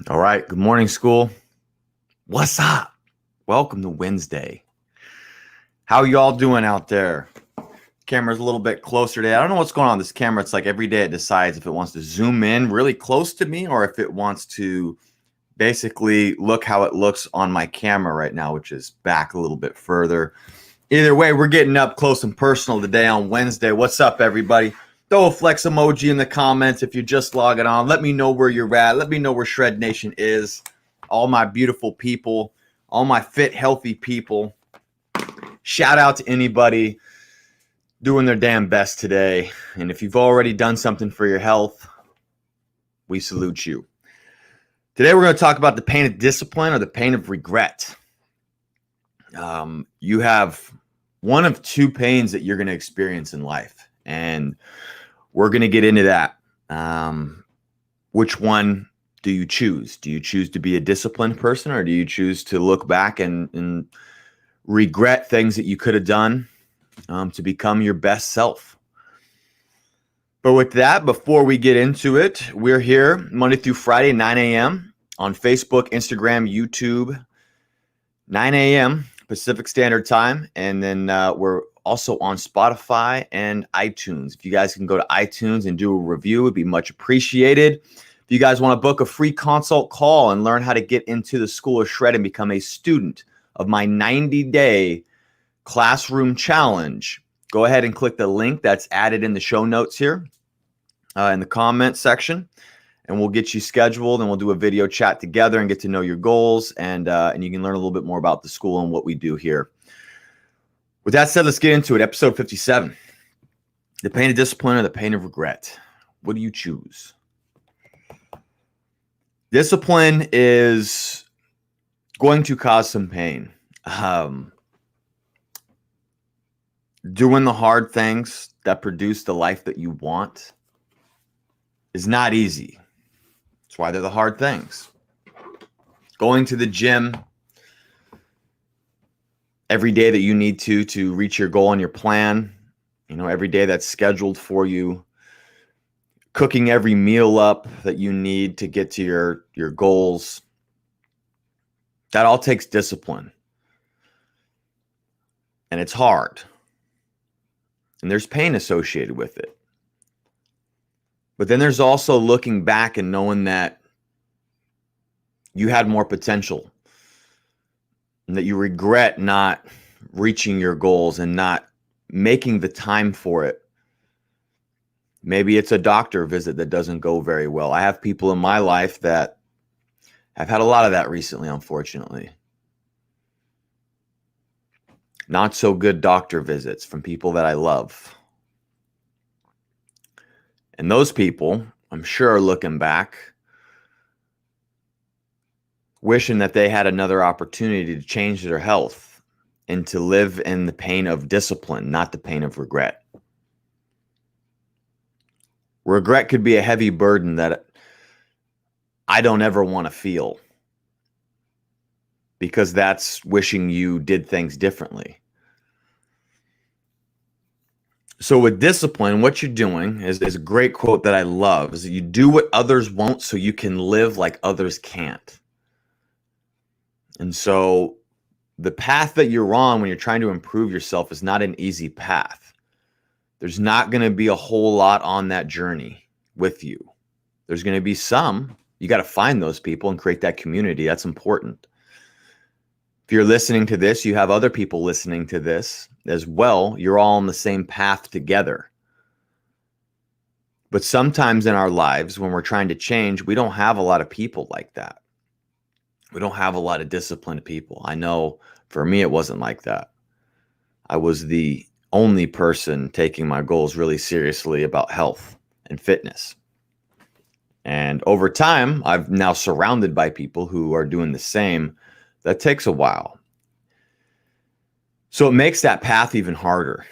All right. Good morning, school. What's up? Welcome to Wednesday. How y'all doing out there? Camera's a little bit closer today. I don't know what's going on with this camera. It's like every day it decides if it wants to zoom in really close to me or if it wants to basically look how it looks on my camera right now, which is back a little bit further. Either way, we're getting up close and personal today on Wednesday. What's up, everybody? Throw a flex emoji in the comments if you're just logging on. Let me know where you're at. Let me know where Shred Nation is. All my beautiful people, all my fit, healthy people. Shout out to anybody doing their damn best today. And if you've already done something for your health, we salute you. Today we're going to talk about the pain of discipline or the pain of regret. You have one of two pains that you're going to experience in life. And we're going to get into that. Which one do you choose? Do you choose to be a disciplined person, or do you choose to look back and regret things that you could have done to become your best self? But with that, before we get into it, we're here Monday through Friday, 9 a.m. on Facebook, Instagram, YouTube, 9 a.m. Pacific Standard Time. And then we're also on Spotify and iTunes. If you guys can go to iTunes and do a review, it'd be much appreciated. If you guys want to book a free consult call and learn how to get into the School of Shred and become a student of my 90-day classroom challenge, go ahead and click the link that's added in the show notes here in the comment section, and we'll get you scheduled, and we'll do a video chat together and get to know your goals, and you can learn a little bit more about the school and what we do here. With that said, let's get into it. Episode 57, the pain of discipline or the pain of regret. What do you choose? Discipline is going to cause some pain. Doing the hard things that produce the life that you want is not easy. That's why they're the hard things. Going to the gym every day that you need to reach your goal and your plan, every day that's scheduled for you, cooking every meal up that you need to get to your goals, that all takes discipline. And it's hard. And there's pain associated with it. But then there's also looking back and knowing that you had more potential and that you regret not reaching your goals and not making the time for it. Maybe it's a doctor visit that doesn't go very well. I have people in my life that I've had a lot of that recently, unfortunately. Not so good doctor visits from people that I love. And those people, I'm sure, are looking back, wishing that they had another opportunity to change their health and to live in the pain of discipline, not the pain of regret. Regret could be a heavy burden that I don't ever want to feel, because that's wishing you did things differently. So with discipline, what you're doing is a great quote that I love, is that you do what others won't so you can live like others can't. And so the path that you're on when you're trying to improve yourself is not an easy path. There's not going to be a whole lot on that journey with you. There's going to be some. You got to find those people and create that community. That's important. If you're listening to this, you have other people listening to this as well. You're all on the same path together. But sometimes in our lives, when we're trying to change, we don't have a lot of people like that. We don't have a lot of disciplined people. I know for me, it wasn't like that. I was the only person taking my goals really seriously about health and fitness. And over time, I've now surrounded by people who are doing the same. That takes a while. So it makes that path even harder.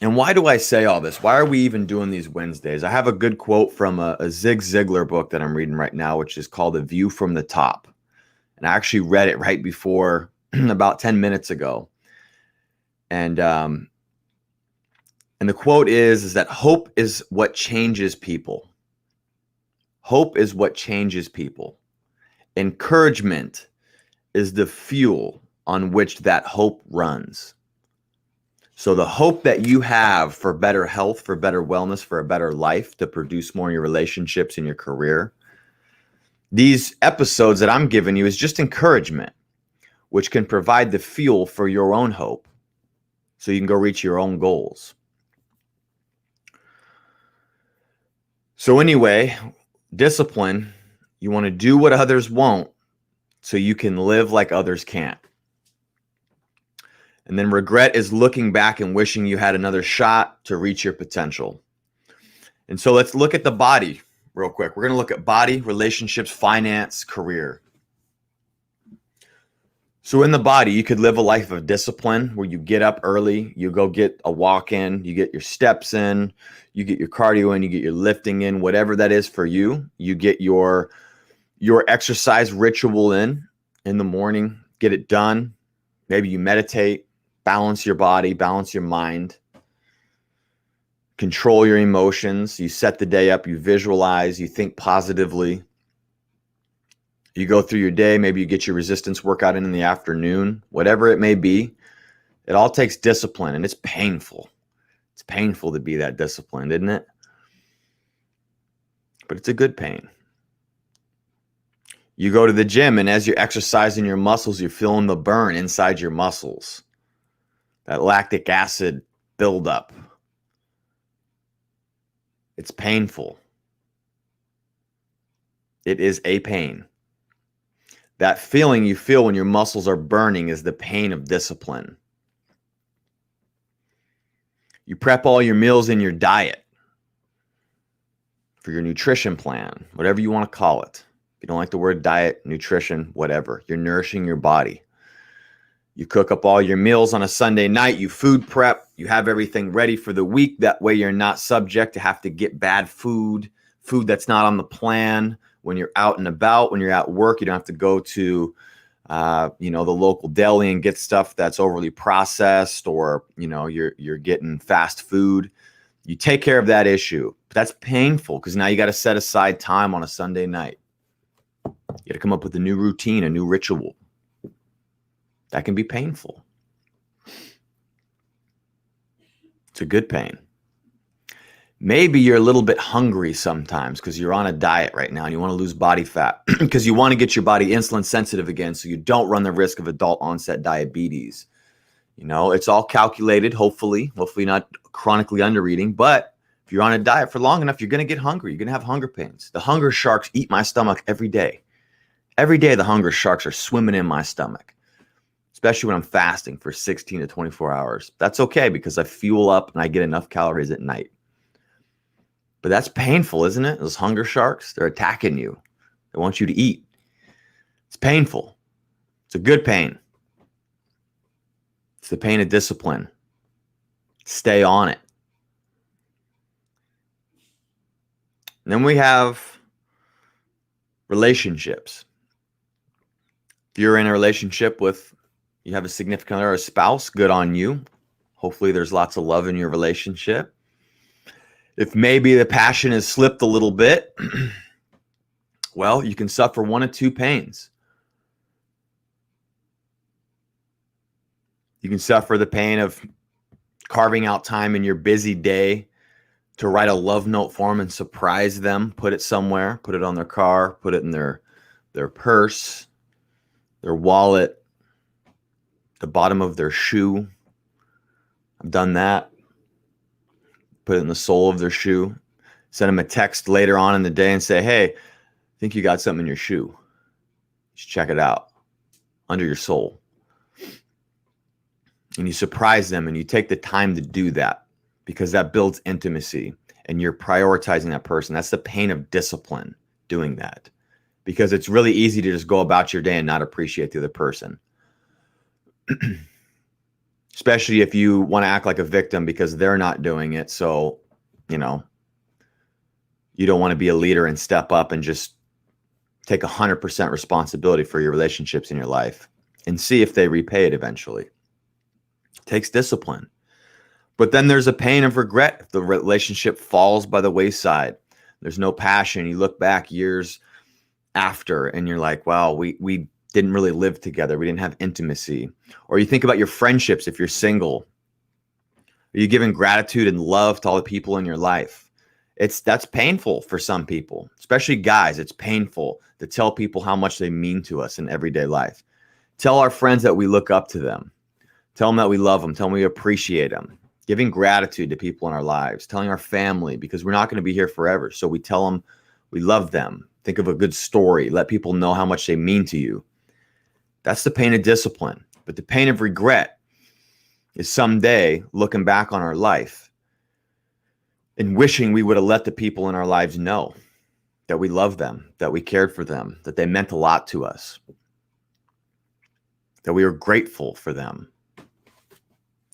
And why do I say all this? Why are we even doing these Wednesdays? I have a good quote from a Zig Ziglar book that I'm reading right now, which is called A View from the Top. And I actually read it right before, about 10 minutes ago. And the quote is that hope is what changes people. Hope is what changes people. Encouragement is the fuel on which that hope runs. So the hope that you have for better health, for better wellness, for a better life, to produce more in your relationships and your career, these episodes that I'm giving you is just encouragement, which can provide the fuel for your own hope so you can go reach your own goals. So anyway, discipline, you want to do what others won't so you can live like others can't. And then regret is looking back and wishing you had another shot to reach your potential. And so let's look at the body real quick. We're going to look at body, relationships, finance, career. So in the body, you could live a life of discipline where you get up early, you go get a walk in, you get your steps in, you get your cardio in, you get your lifting in, whatever that is for you. You get your exercise ritual in the morning, get it done. Maybe you meditate, balance your body, balance your mind, control your emotions. You set the day up, you visualize, you think positively. You go through your day, maybe you get your resistance workout in the afternoon, whatever it may be. It all takes discipline, and it's painful. It's painful to be that disciplined, isn't it? But it's a good pain. You go to the gym, and as you're exercising your muscles, you're feeling the burn inside your muscles. That lactic acid buildup. It's painful. It is a pain. That feeling you feel when your muscles are burning is the pain of discipline. You prep all your meals in your diet for your nutrition plan, whatever you want to call it. If you don't like the word diet, nutrition, whatever, you're nourishing your body. You cook up all your meals on a Sunday night, you food prep, you have everything ready for the week. That way you're not subject to have to get bad food that's not on the plan. When you're out and about, when you're at work, you don't have to go to, the local deli and get stuff that's overly processed, or, you're getting fast food. You take care of that issue. But that's painful because now you got to set aside time on a Sunday night. You got to come up with a new routine, a new ritual. That can be painful. It's a good pain. Maybe you're a little bit hungry sometimes because you're on a diet right now and you want to lose body fat because you want to get your body insulin sensitive again so you don't run the risk of adult onset diabetes. It's all calculated, hopefully not chronically under eating, but if you're on a diet for long enough, you're going to get hungry. You're going to have hunger pains. The hunger sharks eat my stomach every day. Every day the hunger sharks are swimming in my stomach, especially when I'm fasting for 16 to 24 hours. That's okay because I fuel up and I get enough calories at night. But that's painful, isn't it? Those hunger sharks, they're attacking you. They want you to eat. It's painful. It's a good pain. It's the pain of discipline. Stay on it. And then we have relationships. If you're in a relationship you have a significant other or a spouse, good on you. Hopefully there's lots of love in your relationship. If maybe the passion has slipped a little bit, well, you can suffer one of two pains. You can suffer the pain of carving out time in your busy day to write a love note for them and surprise them, put it somewhere, put it on their car, put it in their purse, their wallet, the bottom of their shoe. I've done that. Put it in the sole of their shoe, send them a text later on in the day and say, hey, I think you got something in your shoe. Just check it out under your sole. And you surprise them and you take the time to do that because that builds intimacy and you're prioritizing that person. That's the pain of discipline, doing that, because it's really easy to just go about your day and not appreciate the other person. Especially if you want to act like a victim because they're not doing it. So, you don't want to be a leader and step up and just take 100% responsibility for your relationships in your life and see if they repay it eventually. It takes discipline. But then there's a pain of regret if the relationship falls by the wayside. There's no passion. You look back years after and you're like, wow, we didn't really live together. We didn't have intimacy. Or you think about your friendships if you're single. Are you giving gratitude and love to all the people in your life? That's painful for some people, especially guys. It's painful to tell people how much they mean to us in everyday life. Tell our friends that we look up to them. Tell them that we love them. Tell them we appreciate them. Giving gratitude to people in our lives. Telling our family, because we're not going to be here forever. So we tell them we love them. Think of a good story. Let people know how much they mean to you. That's the pain of discipline. But the pain of regret is someday looking back on our life and wishing we would have let the people in our lives know that we love them, that we cared for them, that they meant a lot to us, that we were grateful for them.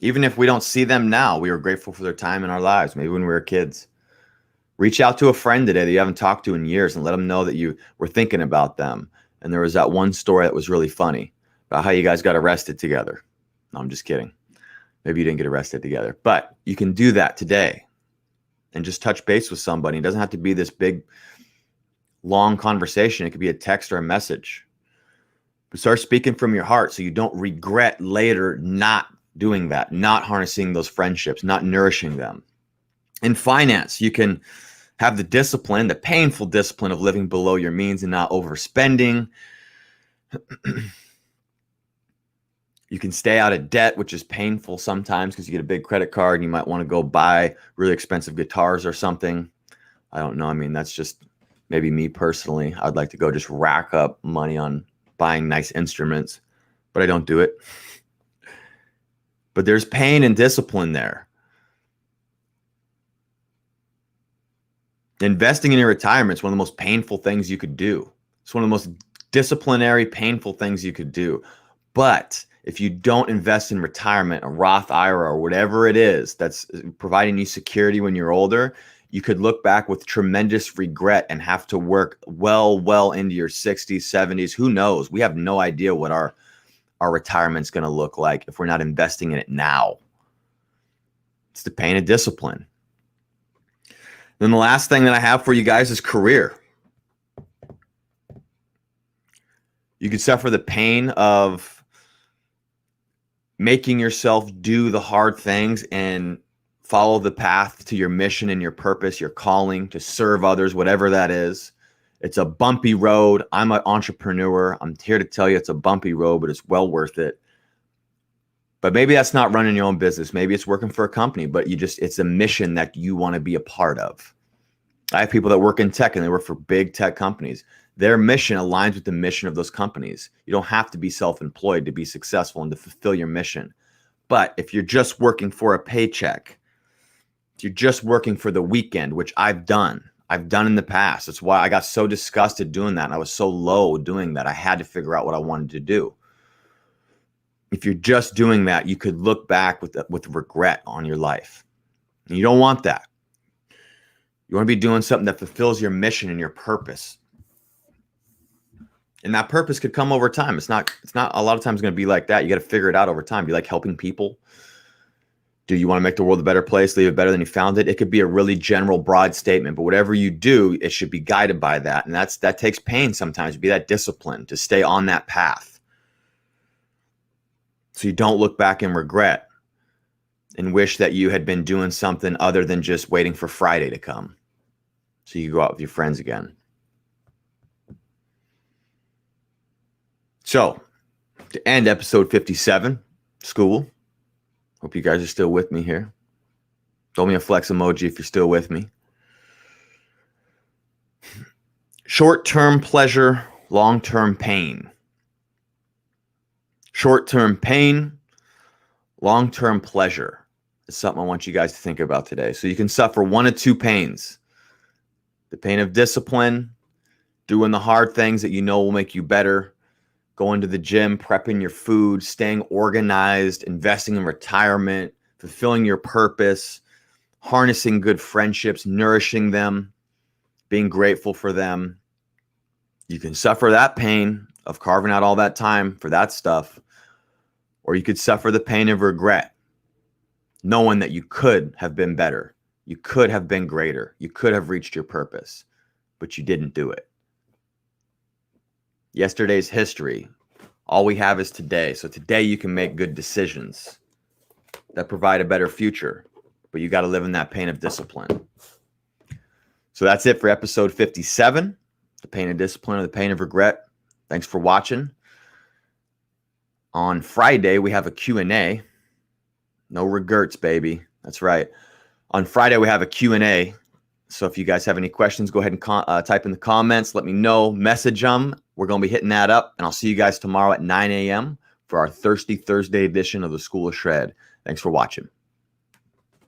Even if we don't see them now, we were grateful for their time in our lives, maybe when we were kids. Reach out to a friend today that you haven't talked to in years and let them know that you were thinking about them. And there was that one story that was really funny about how you guys got arrested together. No, I'm just kidding. Maybe you didn't get arrested together, but you can do that today and just touch base with somebody. It doesn't have to be this big, long conversation. It could be a text or a message. But start speaking from your heart so you don't regret later not doing that, not harnessing those friendships, not nourishing them. In finance, you can have the discipline, the painful discipline of living below your means and not overspending. You can stay out of debt, which is painful sometimes because you get a big credit card and you might want to go buy really expensive guitars or something. I don't know. I mean, that's just maybe me personally. I'd like to go just rack up money on buying nice instruments, but I don't do it. But there's pain and discipline there. Investing in your retirement is one of the most painful things you could do. It's one of the most disciplinary, painful things you could do. But if you don't invest in retirement, a Roth IRA or whatever it is that's providing you security when you're older, you could look back with tremendous regret and have to work well into your 60s, 70s. Who knows? We have no idea what our retirement's going to look like if we're not investing in it now. It's the pain of discipline. Then the last thing that I have for you guys is career. You could suffer the pain of making yourself do the hard things and follow the path to your mission and your purpose, your calling to serve others, whatever that is. It's a bumpy road. I'm an entrepreneur. I'm here to tell you it's a bumpy road, but it's well worth it. But maybe that's not running your own business. Maybe it's working for a company, but it's a mission that you want to be a part of. I have people that work in tech and they work for big tech companies. Their mission aligns with the mission of those companies. You don't have to be self-employed to be successful and to fulfill your mission. But if you're just working for a paycheck, if you're just working for the weekend, which I've done in the past. That's why I got so disgusted doing that. And I was so low doing that. I had to figure out what I wanted to do. If you're just doing that, you could look back with regret on your life. And you don't want that. You want to be doing something that fulfills your mission and your purpose. And that purpose could come over time. It's not a lot of times going to be like that. You got to figure it out over time. Do you like helping people? Do you want to make the world a better place, leave it better than you found it? It could be a really general, broad statement, but whatever you do, it should be guided by that. And that takes pain sometimes, to be that discipline, to stay on that path. So you don't look back and regret and wish that you had been doing something other than just waiting for Friday to come so you can go out with your friends again. So to end episode 57, school. Hope you guys are still with me here. Throw me a flex emoji if you're still with me. Short-term pleasure, long-term pain. Short-term pain, long-term pleasure is something I want you guys to think about today. So you can suffer one of two pains. The pain of discipline, doing the hard things that you know will make you better, going to the gym, prepping your food, staying organized, investing in retirement, fulfilling your purpose, harnessing good friendships, nourishing them, being grateful for them. You can suffer that pain of carving out all that time for that stuff, or you could suffer the pain of regret, knowing that you could have been better. You could have been greater. You could have reached your purpose, but you didn't do it. Yesterday's history. All we have is today. So today you can make good decisions that provide a better future, but you got to live in that pain of discipline. So that's it for episode 57, the pain of discipline or the pain of regret. Thanks for watching. On Friday, we have a Q&A. No regrets, baby. That's right. On Friday, we have a Q&A. So if you guys have any questions, go ahead and type in the comments. Let me know. Message them. We're going to be hitting that up. And I'll see you guys tomorrow at 9 a.m. for our Thirsty Thursday edition of the School of Shred. Thanks for watching.